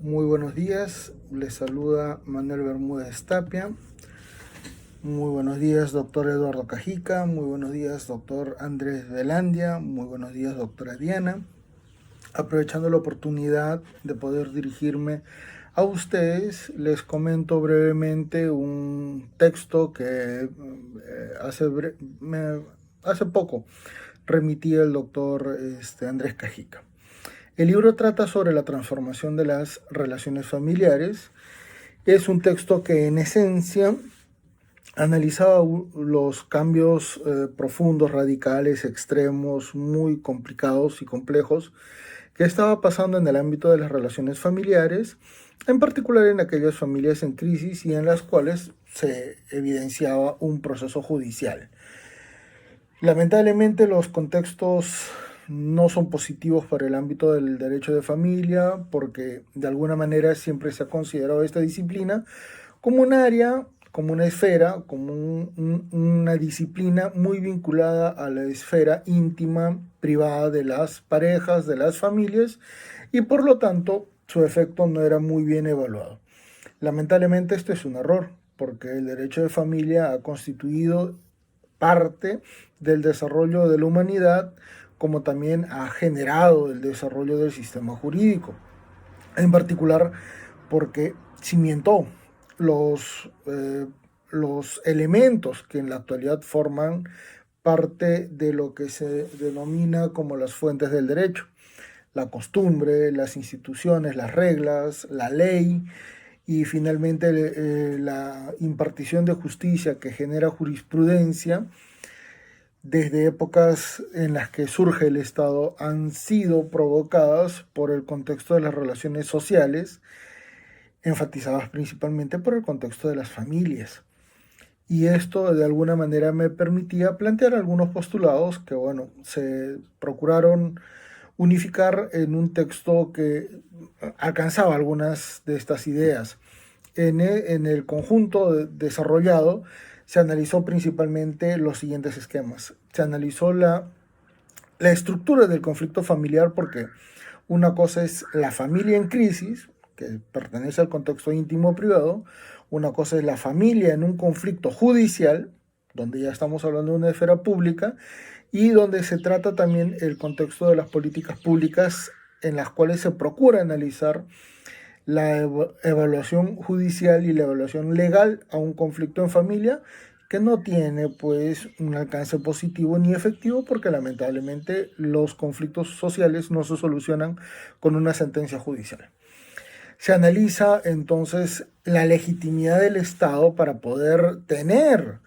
Muy buenos días, les saluda Manuel Bermúdez Tapia. Muy buenos días, doctor Eduardo Cajica. Muy buenos días, doctor Andrés Velandia. Muy buenos días, doctora Diana. Aprovechando la oportunidad de poder dirigirme a ustedes, les comento brevemente un texto que hace poco remití el doctor Andrés Cajica. El libro trata sobre la transformación de las relaciones familiares. Es un texto que en esencia analizaba los cambios profundos, radicales, extremos, muy complicados y complejos que estaba pasando en el ámbito de las relaciones familiares, en particular en aquellas familias en crisis y en las cuales se evidenciaba un proceso judicial. Lamentablemente los contextos no son positivos para el ámbito del derecho de familia porque de alguna manera siempre se ha considerado esta disciplina como un área, como una esfera, como una disciplina muy vinculada a la esfera íntima, privada de las parejas, de las familias, y por lo tanto su efecto no era muy bien evaluado. Lamentablemente esto es un error, porque el derecho de familia ha constituido parte del desarrollo de la humanidad, como también ha generado el desarrollo del sistema jurídico. En particular porque cimentó los elementos que en la actualidad forman parte de lo que se denomina como las fuentes del derecho: la costumbre, las instituciones, las reglas, la ley y finalmente la impartición de justicia que genera jurisprudencia desde épocas en las que surge el Estado han sido provocadas por el contexto de las relaciones sociales, enfatizadas principalmente por el contexto de las familias. Y esto de alguna manera me permitía plantear algunos postulados que, bueno, se procuraron unificar en un texto que alcanzaba algunas de estas ideas. En el conjunto desarrollado se analizó principalmente los siguientes esquemas. Se analizó la estructura del conflicto familiar porque una cosa es la familia en crisis, que pertenece al contexto íntimo privado. Una cosa es la familia en un conflicto judicial, donde ya estamos hablando de una esfera pública, y donde se trata también el contexto de las políticas públicas en las cuales se procura analizar la evaluación judicial y la evaluación legal a un conflicto en familia que no tiene pues un alcance positivo ni efectivo porque lamentablemente los conflictos sociales no se solucionan con una sentencia judicial. Se analiza entonces la legitimidad del Estado para poder tener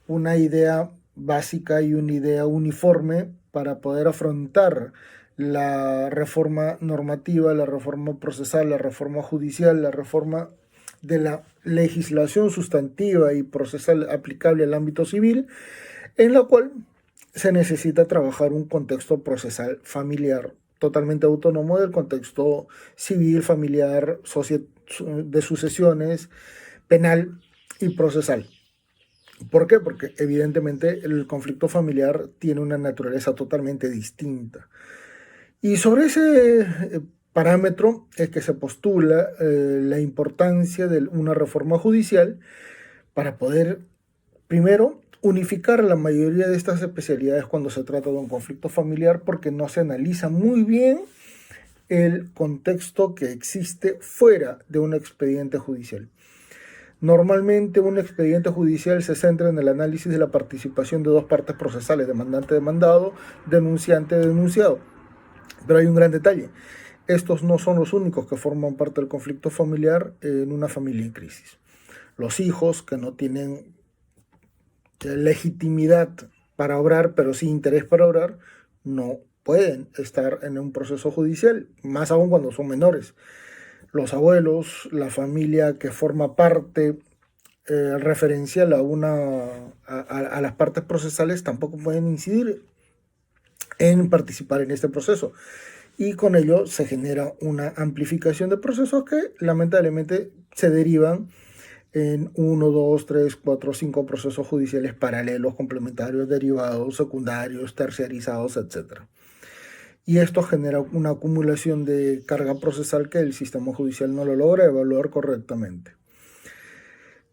una idea básica y una idea uniforme para poder afrontar la reforma normativa, la reforma procesal, la reforma judicial, la reforma de la legislación sustantiva y procesal aplicable al ámbito civil, en la cual se necesita trabajar un contexto procesal familiar totalmente autónomo del contexto civil, familiar, de sucesiones, penal y procesal. ¿Por qué? Porque evidentemente el conflicto familiar tiene una naturaleza totalmente distinta. Y sobre ese parámetro es que se postula la importancia de una reforma judicial para poder, primero, unificar la mayoría de estas especialidades cuando se trata de un conflicto familiar, porque no se analiza muy bien el contexto que existe fuera de un expediente judicial. Normalmente un expediente judicial se centra en el análisis de la participación de dos partes procesales, demandante-demandado, denunciante-denunciado. Pero hay un gran detalle: estos no son los únicos que forman parte del conflicto familiar en una familia en crisis. Los hijos que no tienen legitimidad para obrar, pero sí interés para obrar, no pueden estar en un proceso judicial, más aún cuando son menores. Los abuelos, la familia que forma parte referencial a las partes procesales tampoco pueden incidir en participar en este proceso. Y con ello se genera una amplificación de procesos que lamentablemente se derivan en 1, 2, 3, 4, 5 procesos judiciales paralelos, complementarios, derivados, secundarios, terciarizados, etc. y esto genera una acumulación de carga procesal que el sistema judicial no lo logra evaluar correctamente.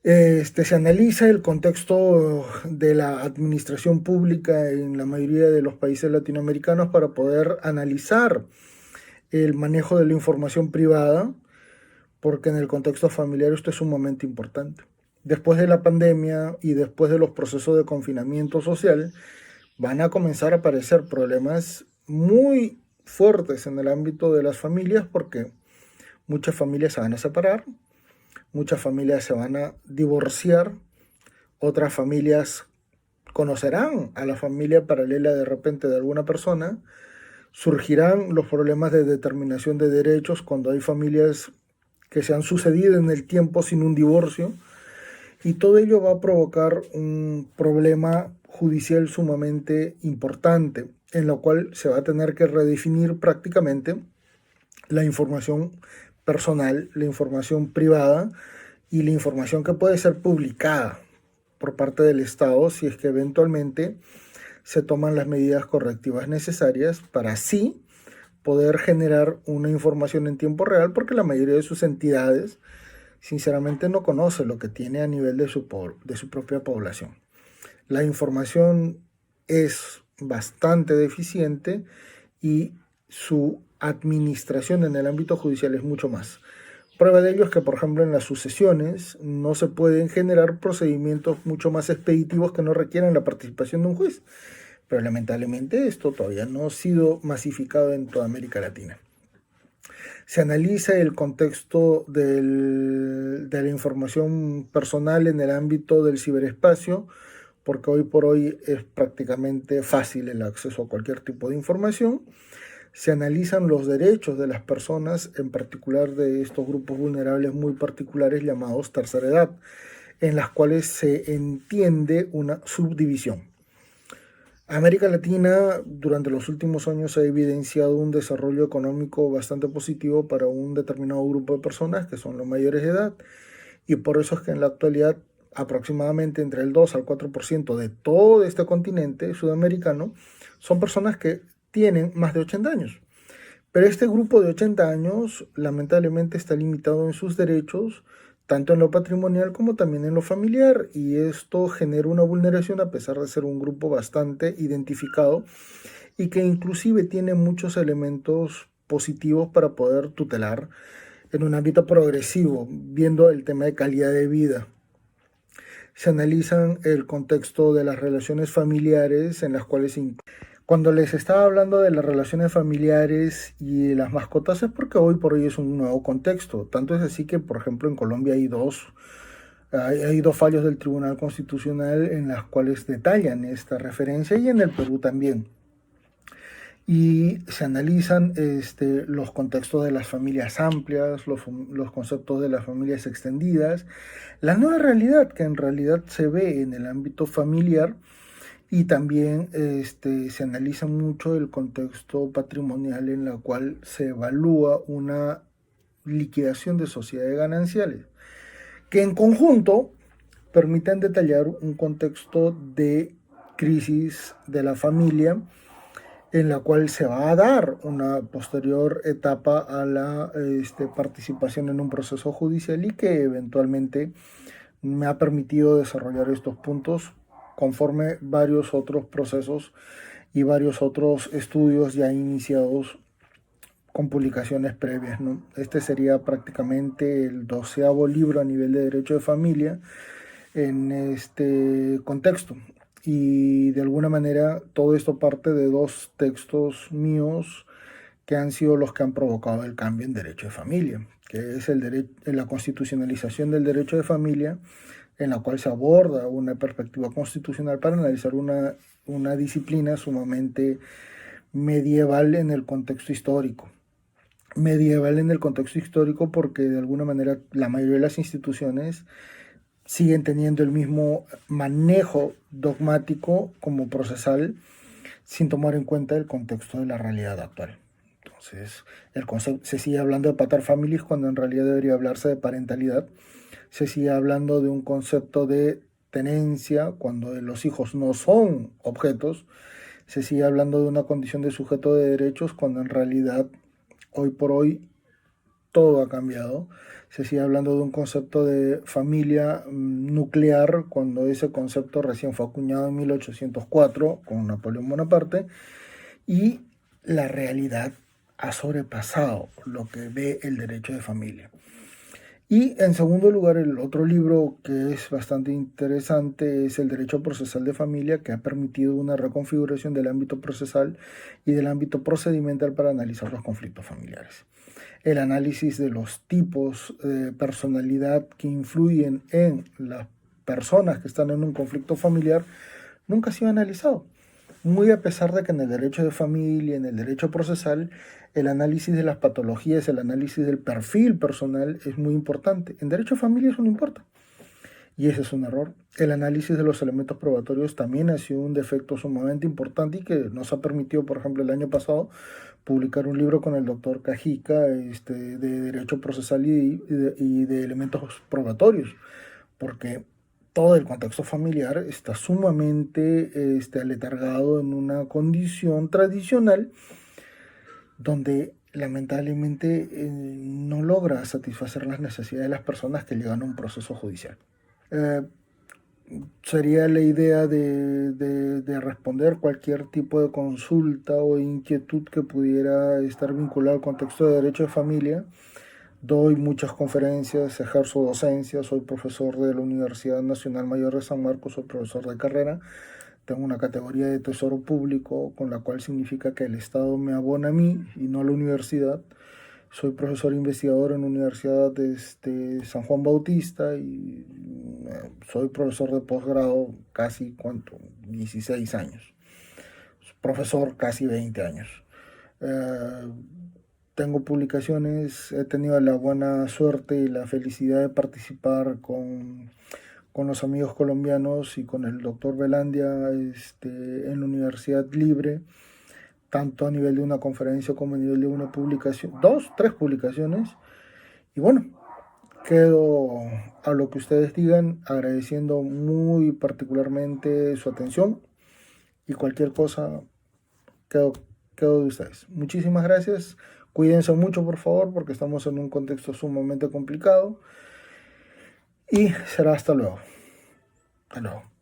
Se analiza el contexto de la administración pública en la mayoría de los países latinoamericanos para poder analizar el manejo de la información privada, porque en el contexto familiar esto es sumamente importante. Después de la pandemia y después de los procesos de confinamiento social, van a comenzar a aparecer problemas muy fuertes en el ámbito de las familias, porque muchas familias se van a separar, muchas familias se van a divorciar, otras familias conocerán a la familia paralela de repente de alguna persona, surgirán los problemas de determinación de derechos cuando hay familias que se han sucedido en el tiempo sin un divorcio, y todo ello va a provocar un problema judicial sumamente importante, en lo cual se va a tener que redefinir prácticamente la información personal, la información privada y la información que puede ser publicada por parte del Estado si es que eventualmente se toman las medidas correctivas necesarias para así poder generar una información en tiempo real, porque la mayoría de sus entidades sinceramente no conoce lo que tiene a nivel de su propia población. La información es bastante deficiente y su administración en el ámbito judicial es mucho más. Prueba de ello es que, por ejemplo, en las sucesiones no se pueden generar procedimientos mucho más expeditivos que no requieran la participación de un juez. Pero lamentablemente esto todavía no ha sido masificado en toda América Latina. Se analiza el contexto de la información personal en el ámbito del ciberespacio, porque hoy por hoy es prácticamente fácil el acceso a cualquier tipo de información. Se analizan los derechos de las personas, en particular de estos grupos vulnerables muy particulares llamados tercera edad, en las cuales se entiende una subdivisión. América Latina durante los últimos años ha evidenciado un desarrollo económico bastante positivo para un determinado grupo de personas que son los mayores de edad, y por eso es que en la actualidad aproximadamente entre el 2 al 4% de todo este continente sudamericano son personas que tienen más de 80 años. Pero este grupo de 80 años lamentablemente está limitado en sus derechos, tanto en lo patrimonial como también en lo familiar, y esto genera una vulneración a pesar de ser un grupo bastante identificado y que inclusive tiene muchos elementos positivos para poder tutelar en un ámbito progresivo, viendo el tema de calidad de vida. Se analizan el contexto de las relaciones familiares en las cuales cuando les estaba hablando de las relaciones familiares y las mascotas es porque hoy por hoy es un nuevo contexto. Tanto es así que, por ejemplo, en Colombia hay dos fallos del Tribunal Constitucional en las cuales detallan esta referencia, y en el Perú también. Y se analizan los contextos de las familias amplias, los conceptos de las familias extendidas, la nueva realidad que en realidad se ve en el ámbito familiar, y también se analiza mucho el contexto patrimonial en la cual se evalúa una liquidación de sociedades gananciales, que en conjunto permiten detallar un contexto de crisis de la familia en la cual se va a dar una posterior etapa a la participación en un proceso judicial, y que eventualmente me ha permitido desarrollar estos puntos conforme varios otros procesos y varios otros estudios ya iniciados con publicaciones previas, ¿no? Este sería prácticamente el 12º libro a nivel de derecho de familia en este contexto. Y de alguna manera todo esto parte de dos textos míos que han sido los que han provocado el cambio en derecho de familia, que es la constitucionalización del derecho de familia, en la cual se aborda una perspectiva constitucional para analizar una disciplina sumamente medieval en el contexto histórico. Medieval en el contexto histórico porque de alguna manera la mayoría de las instituciones siguen teniendo el mismo manejo dogmático como procesal, sin tomar en cuenta el contexto de la realidad actual. Entonces, se sigue hablando de pater familias cuando en realidad debería hablarse de parentalidad. Se sigue hablando de un concepto de tenencia cuando los hijos no son objetos. Se sigue hablando de una condición de sujeto de derechos cuando en realidad hoy por hoy todo ha cambiado. Se sigue hablando de un concepto de familia nuclear cuando ese concepto recién fue acuñado en 1804 con Napoleón Bonaparte, y la realidad ha sobrepasado lo que ve el derecho de familia. Y en segundo lugar, el otro libro que es bastante interesante es El Derecho Procesal de Familia, que ha permitido una reconfiguración del ámbito procesal y del ámbito procedimental para analizar los conflictos familiares. El análisis de los tipos de personalidad que influyen en las personas que están en un conflicto familiar nunca ha sido analizado. Muy a pesar de que en el derecho de familia, en el derecho procesal, el análisis de las patologías, el análisis del perfil personal es muy importante. En derecho de familia eso no importa. Y ese es un error. El análisis de los elementos probatorios también ha sido un defecto sumamente importante y que nos ha permitido, por ejemplo, el año pasado publicar un libro con el doctor Cajica de derecho procesal y de elementos probatorios, porque todo el contexto familiar está sumamente aletargado en una condición tradicional donde lamentablemente no logra satisfacer las necesidades de las personas que llegan a un proceso judicial. Eh, Sería la idea de responder cualquier tipo de consulta o inquietud que pudiera estar vinculada al contexto de derecho de familia. Doy muchas conferencias, ejerzo docencia, soy profesor de la Universidad Nacional Mayor de San Marcos, soy profesor de carrera, tengo una categoría de tesoro público, con la cual significa que el Estado me abona a mí y no a la universidad. Soy profesor investigador en la Universidad de San Juan Bautista y soy profesor de posgrado casi, ¿cuánto? 16 años. Profesor casi 20 años. Eh, Tengo publicaciones, he tenido la buena suerte y la felicidad de participar con los amigos colombianos y con el doctor Velandia en la Universidad Libre, tanto a nivel de una conferencia como a nivel de una publicación, dos, tres publicaciones. Y bueno, quedo a lo que ustedes digan, agradeciendo muy particularmente su atención y cualquier cosa quedo, quedo de ustedes. Muchísimas gracias. Cuídense mucho, por favor, porque estamos en un contexto sumamente complicado. Y será hasta luego. Hasta luego.